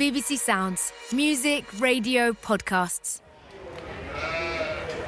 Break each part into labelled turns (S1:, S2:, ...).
S1: BBC Sounds. Music, radio, podcasts.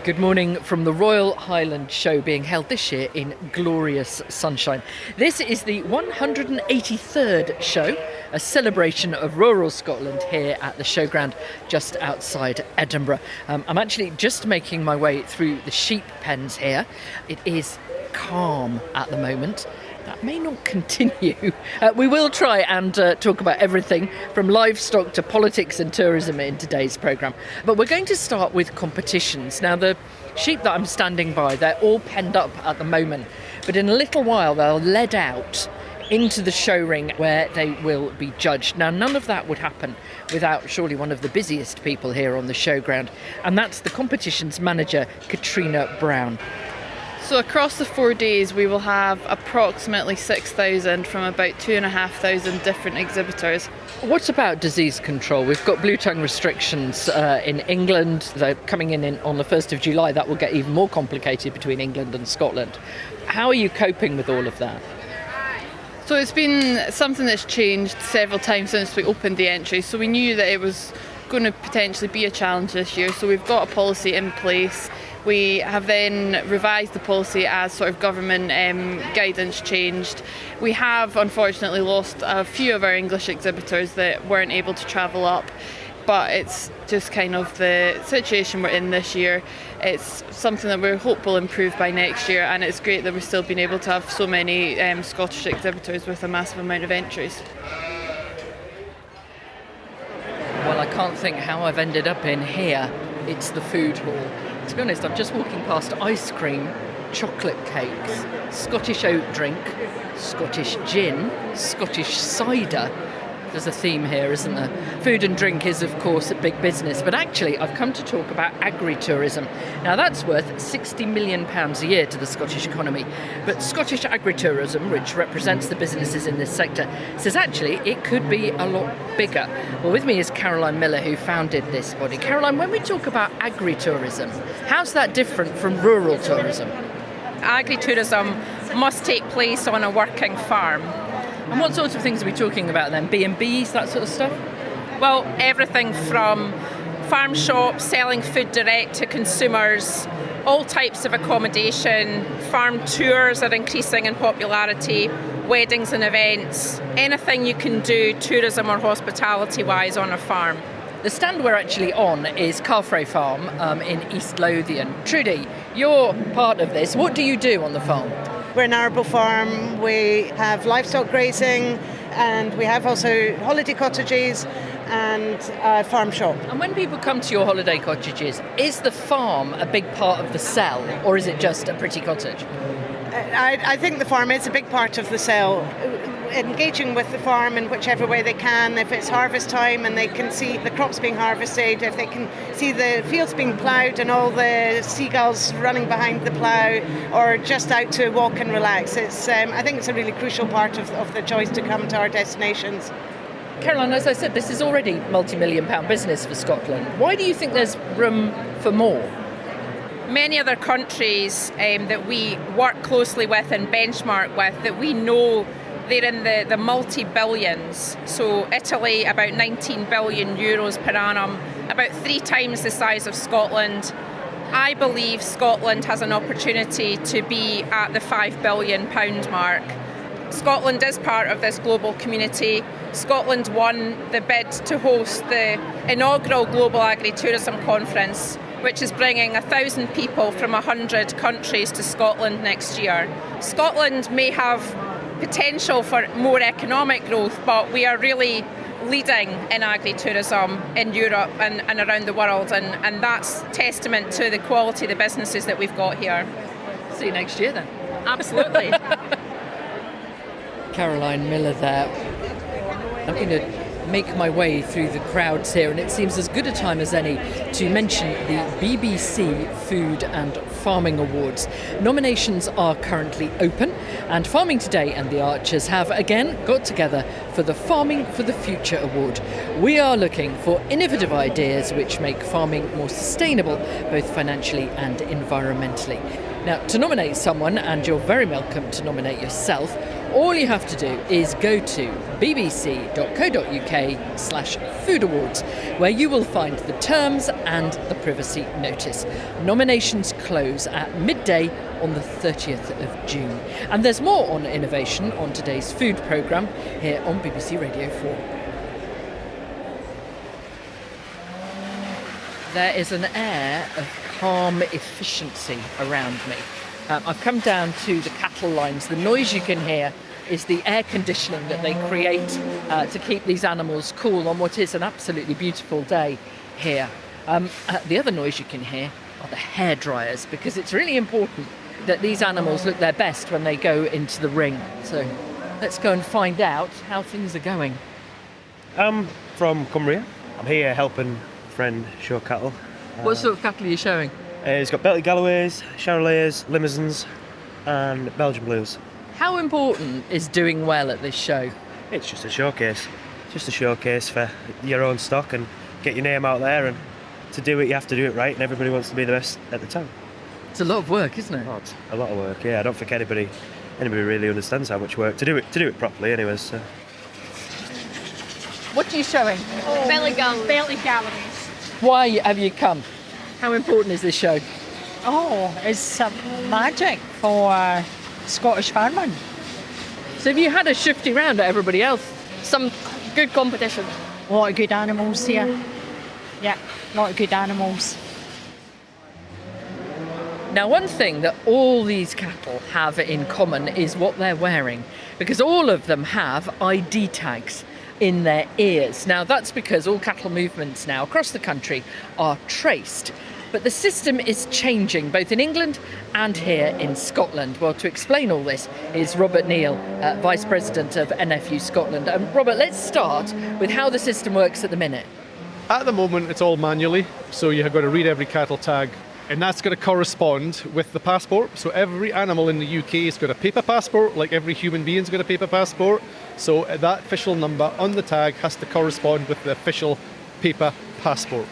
S2: Good morning from the Royal Highland Show, being held this year in glorious sunshine. This is the 183rd show, a celebration of rural Scotland here at the showground just outside Edinburgh. I'm actually just making my way through the sheep pens here. It is calm at the moment. That may not continue. We will try and talk about everything from livestock to politics and tourism in today's programme. But we're going to start with competitions. Now, the sheep that I'm standing by, they're all penned up at the moment. But in a little while, they'll led out into the show ring where they will be judged. Now, none of that would happen without surely one of the busiest people here on the showground. And that's the competitions manager, Katrina Brown.
S3: So across the 4 days we will have approximately 6,000 from about 2,500 different exhibitors.
S2: What about disease control? We've got blue tongue restrictions in England. They're coming in on the 1st of July. That will get even more complicated between England and Scotland. How are you coping with all of that?
S3: So it's been something that's changed several times since we opened the entry. So we knew that it was going to potentially be a challenge this year. So we've got a policy in place. We have then revised the policy as sort of government guidance changed. We have unfortunately lost a few of our English exhibitors that weren't able to travel up, but it's just kind of the situation we're in this year. It's something that we hope will improve by next year, and it's great that we've still been able to have so many Scottish exhibitors with a massive amount of entries.
S2: Well, I can't think how I've ended up in here. It's the food hall. To be honest, I'm just walking past ice cream, chocolate cakes, Scottish oat drink, Scottish gin, Scottish cider. There's a theme here, isn't there? Food and drink is, of course, a big business, but actually I've come to talk about agritourism. Now, that's worth £60 million a year to the Scottish economy, but Scottish agritourism, which represents the businesses in this sector, says actually it could be a lot bigger. Well, with me is Caroline Millar, who founded this body. Caroline, when we talk about agritourism, how's that different from rural tourism?
S4: Agritourism must take place on a working farm.
S2: And what sorts of things are we talking about then? B&Bs, that sort of stuff?
S4: Well, everything from farm shops, selling food direct to consumers, all types of accommodation, farm tours are increasing in popularity, weddings and events, anything you can do tourism or hospitality-wise on a farm.
S2: The stand we're actually on is Carfrae Farm in East Lothian. Trudy, you're part of this. What do you do on the farm?
S5: We're an arable farm, we have livestock grazing, and we have also holiday cottages and a farm shop.
S2: And when people come to your holiday cottages, is the farm a big part of the sell, or is it just a pretty cottage?
S5: I think the farm is a big part of the sell. Engaging with the farm in whichever way they can. If it's harvest time and they can see the crops being harvested, if they can see the fields being ploughed and all the seagulls running behind the plough, or just out to walk and relax. I think it's a really crucial part of the choice to come to our destinations.
S2: Caroline, as I said, this is already multi-million-pound business for Scotland. Why do you think there's room for more?
S4: Many other countries that we work closely with and benchmark with, that we know they're in the multi-billions. So Italy, about 19 billion euros per annum, about 3 times the size of Scotland. I believe Scotland has an opportunity to be at the £5 billion mark. Scotland is part of this global community. Scotland won the bid to host the inaugural Global Agritourism Conference, which is bringing 1,000 people from 100 countries to Scotland next year. Scotland may have potential for more economic growth, but we are really leading in agritourism in Europe and around the world, and that's testament to the quality of the businesses that we've got here.
S2: See you next year then.
S4: Absolutely.
S2: Caroline Millar there. I'm going to make my way through the crowds here, and it seems as good a time as any to mention the BBC Food and Farming Awards. Nominations are currently open, and Farming Today and the Archers have again got together for the Farming for the Future Award. We are looking for innovative ideas which make farming more sustainable, both financially and environmentally. Now, to nominate someone, and you're very welcome to nominate yourself, all you have to do is go to bbc.co.uk/food awards, where you will find the terms and the privacy notice. Nominations close at midday on the 30th of June. And there's more on innovation on today's food programme here on BBC Radio 4. There is an air of calm efficiency around me. I've come down to the cattle lines. The noise you can hear is the air conditioning that they create to keep these animals cool on what is an absolutely beautiful day here. The other noise you can hear are the hair dryers, because it's really important that these animals look their best when they go into the ring. So let's go and find out how things are going.
S6: I'm from Cumbria. I'm here helping a friend show cattle.
S2: What sort of cattle are you showing?
S6: He's got Belted Galloways, Charolais, Limousins and Belgian Blues.
S2: How important is doing well at this show?
S6: It's just a showcase. Just a showcase for your own stock and get your name out there, and to do it you have to do it right, and everybody wants to be the best at the time.
S2: It's a lot of work, isn't it?
S6: Oh, it's a lot of work, yeah. I don't think anybody really understands how much work to do it properly anyways. So.
S2: What are you showing?
S7: Belted Galloways.
S2: Why have you come? How important is this show?
S7: Oh, it's magic for Scottish farming.
S2: So have you had a shifty round at everybody else?
S7: Some good competition. A lot of good animals here. Yeah, a lot of good animals.
S2: Now, one thing that all these cattle have in common is what they're wearing, because all of them have ID tags in their ears. Now, that's because all cattle movements now across the country are traced. But the system is changing, both in England and here in Scotland. Well, to explain all this is Robert Neill, Vice President of NFU Scotland. Robert, let's start with how the system works at the minute.
S8: At the moment, it's all manually, so you've got to read every cattle tag, and that's going to correspond with the passport. So every animal in the UK has got a paper passport, like every human being's got a paper passport. So that official number on the tag has to correspond with the official paper passport.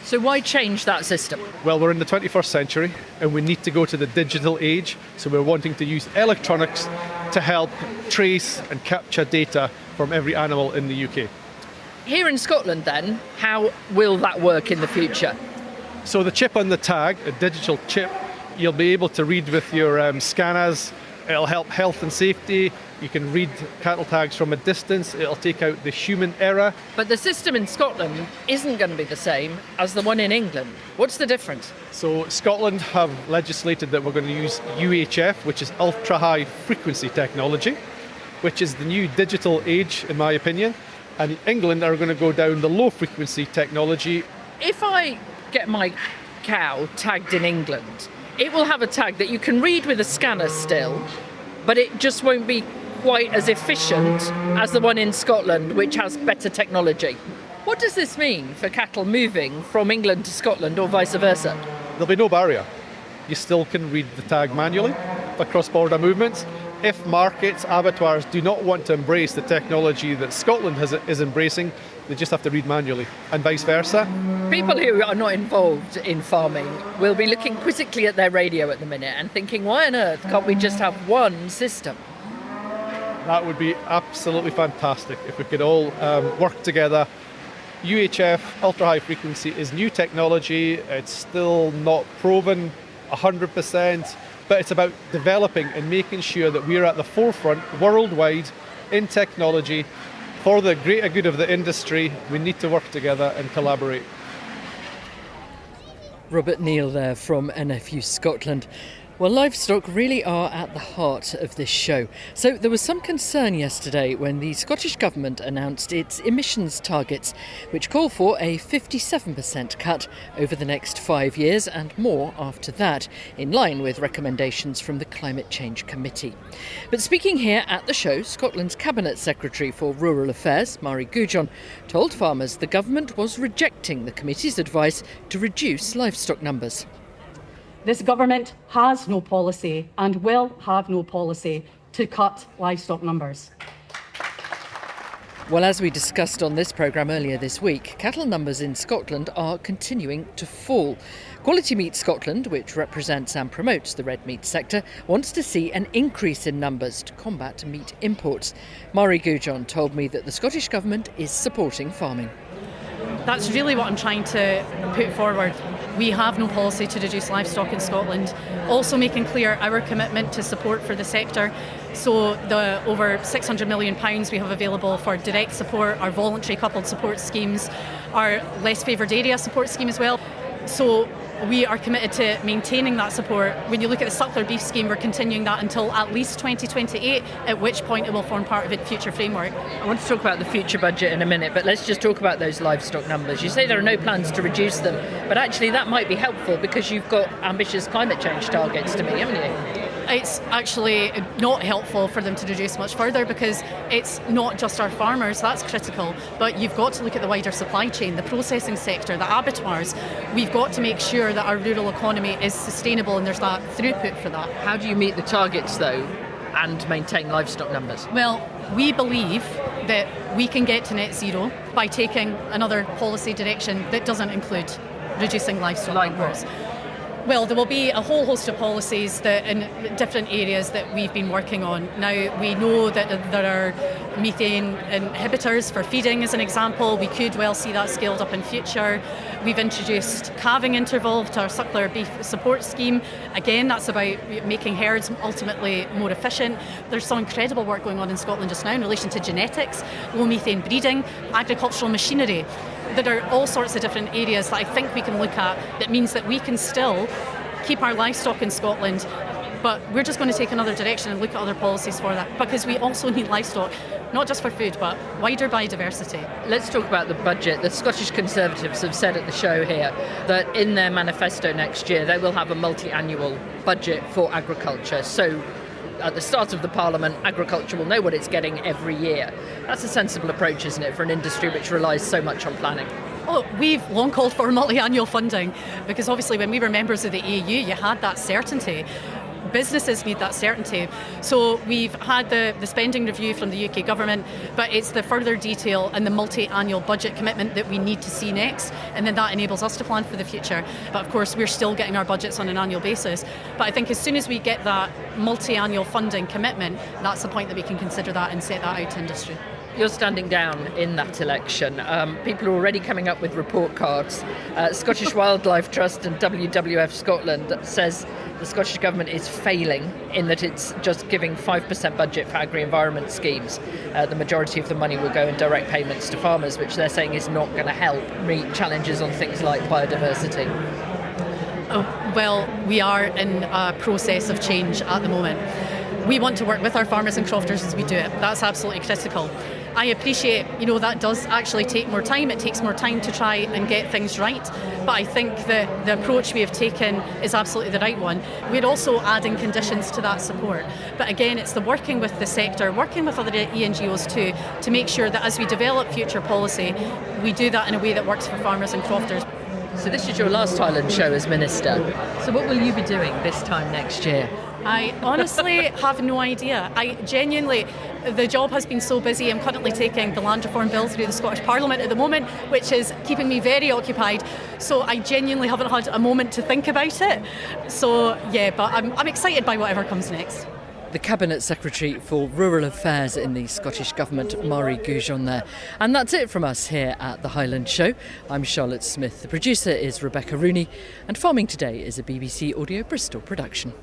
S2: So why change that system?
S8: Well, we're in the 21st century and we need to go to the digital age. So we're wanting to use electronics to help trace and capture data from every animal in the UK.
S2: Here in Scotland then, how will that work in the future?
S8: So the chip on the tag, a digital chip, you'll be able to read with your scanners. It'll help health and safety. You can read cattle tags from a distance. It'll take out the human error.
S2: But the system in Scotland isn't going to be the same as the one in England. What's the difference?
S8: So Scotland have legislated that we're going to use UHF, which is ultra-high frequency technology, which is the new digital age, in my opinion. And England are going to go down the low frequency technology.
S2: If I get my cow tagged in England, it will have a tag that you can read with a scanner still, but it just won't be quite as efficient as the one in Scotland, which has better technology. What does this mean for cattle moving from England to Scotland or vice versa?
S8: There'll be no barrier. You still can read the tag manually for cross-border movements. If markets, abattoirs do not want to embrace the technology that Scotland is embracing, they just have to read manually, and vice versa.
S2: People who are not involved in farming will be looking quizzically at their radio at the minute and thinking, why on earth can't we just have one system?
S8: That would be absolutely fantastic if we could all work together. UHF, ultra-high frequency, is new technology. It's still not proven 100%, but it's about developing and making sure that we're at the forefront worldwide in technology. For the greater good of the industry, we need to work together and collaborate.
S2: Robert Neill there from NFU Scotland. Well, livestock really are at the heart of this show. So there was some concern yesterday when the Scottish Government announced its emissions targets, which call for a 57% cut over the next 5 years and more after that, in line with recommendations from the Climate Change Committee. But speaking here at the show, Scotland's Cabinet Secretary for Rural Affairs, Mairi Gougeon, told farmers the government was rejecting the committee's advice to reduce livestock numbers.
S9: This government has no policy and will have no policy to cut livestock numbers.
S2: Well, as we discussed on this programme earlier this week, cattle numbers in Scotland are continuing to fall. Quality Meat Scotland, which represents and promotes the red meat sector, wants to see an increase in numbers to combat meat imports. Mairi Gougeon told me that the Scottish Government is supporting farming.
S9: That's really what I'm trying to put forward. We have no policy to reduce livestock in Scotland. Also making clear our commitment to support for the sector. So the over £600 million we have available for direct support, our voluntary coupled support schemes, our less favoured area support scheme as well. So we are committed to maintaining that support. When you look at the suckler beef scheme, we're continuing that until at least 2028, at which point it will form part of a future framework.
S2: I want to talk about the future budget in a minute, but let's just talk about those livestock numbers. You say there are no plans to reduce them, but actually that might be helpful because you've got ambitious climate change targets to meet, haven't you?
S9: It's actually not helpful for them to reduce much further because it's not just our farmers, that's critical, but you've got to look at the wider supply chain, the processing sector, the abattoirs. We've got to make sure that our rural economy is sustainable and there's that throughput for that.
S2: How do you meet the targets though and maintain livestock numbers?
S9: Well, we believe that we can get to net zero by taking another policy direction that doesn't include reducing livestock numbers. Well, there will be a whole host of policies that in different areas that we've been working on. Now, we know that there are methane inhibitors for feeding, as an example. We could well see that scaled up in future. We've introduced calving interval to our suckler beef support scheme. Again, that's about making herds ultimately more efficient. There's some incredible work going on in Scotland just now in relation to genetics, low methane breeding, agricultural machinery. There are all sorts of different areas that I think we can look at that means that we can still keep our livestock in Scotland, but we're just going to take another direction and look at other policies for that because we also need livestock, not just for food, but wider biodiversity.
S2: Let's talk about the budget. The Scottish Conservatives have said at the show here that in their manifesto next year they will have a multi-annual budget for agriculture. So at the start of the Parliament, agriculture will know what it's getting every year. That's a sensible approach, isn't it, for an industry which relies so much on planning?
S9: Oh, we've long called for multi-annual funding because obviously when we were members of the EU, you had that certainty. Businesses need that certainty. So we've had the spending review from the UK government, but it's the further detail and the multi-annual budget commitment that we need to see next, and then that enables us to plan for the future. But of course, we're still getting our budgets on an annual basis. But I think as soon as we get that multi-annual funding commitment, that's the point that we can consider that and set that out to industry.
S2: You're standing down in that election. People are already coming up with report cards. Scottish Wildlife Trust and WWF Scotland says the Scottish Government is failing in that it's just giving 5% budget for agri-environment schemes. The majority of the money will go in direct payments to farmers, which they're saying is not going to help meet challenges on things like biodiversity.
S9: Oh, well, we are in a process of change at the moment. We want to work with our farmers and crofters as we do it. That's absolutely critical. I appreciate, that does actually take more time. It takes more time to try and get things right. But I think that the approach we have taken is absolutely the right one. We're also adding conditions to that support. But again, it's the working with the sector, working with other ENGOs too, to make sure that as we develop future policy, we do that in a way that works for farmers and crofters.
S2: So this is your last Highland Show as Minister. So what will you be doing this time next year?
S9: I honestly have no idea. The job has been so busy. I'm currently taking the land reform bill through the Scottish Parliament at the moment, which is keeping me very occupied. So I genuinely haven't had a moment to think about it. So yeah, but I'm excited by whatever comes next.
S2: The Cabinet Secretary for Rural Affairs in the Scottish Government, Mairi Gougeon there. And that's it from us here at the Highland Show. I'm Charlotte Smith. The producer is Rebecca Rooney. And Farming Today is a BBC Audio Bristol production.